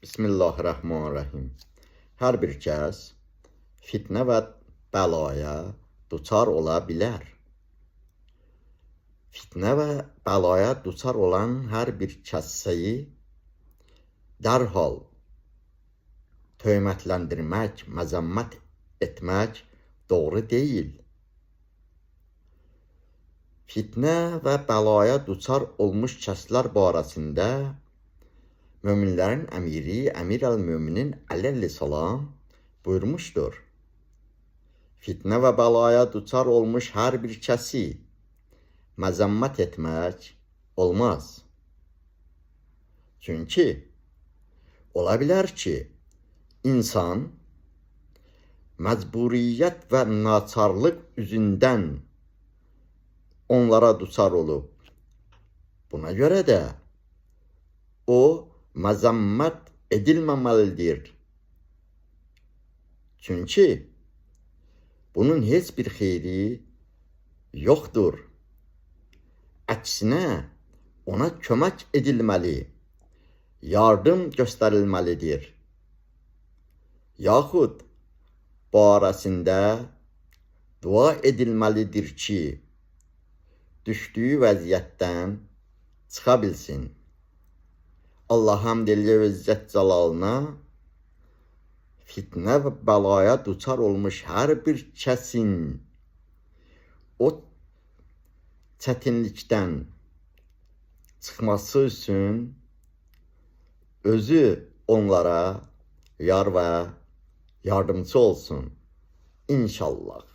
Bismillahirrahmanirrahim. Hər bir kəs fitnə və bəlaya duçar ola bilər. Fitnə və bəlaya duçar olan hər bir kəsi dərhal töhmətləndirmək, məzəmmət etmək doğru deyil. Fitnə və bəlaya duçar olmuş kəslər barəsində möminlərin əmiri Əmir-əl-Möminin əleyhissalam buyurmuşdur. Fitnə və bəlaya duçar olmuş hər bir kəsi məzəmmət etmək olmaz. Çünki ola bilər ki, insan məcburiyyət və naçarlıq üzündən onlara duçar olub. Buna görə də o məzəmmət edilməməlidir. Çünki bunun heç bir xeyri yoxdur. Əksinə ona kömək edilməli, yardım göstərilməlidir. Yaxud barəsində dua edilməlidir ki, düşdüyü vəziyyətdən çıxa bilsin. Allah həmd eləyir İzzət Cəlalına, fitnə və bəlaya duçar olmuş hər bir kəsin o çətinlikdən çıxması üçün özü onlara yar və yardımcı olsun. İnşallah.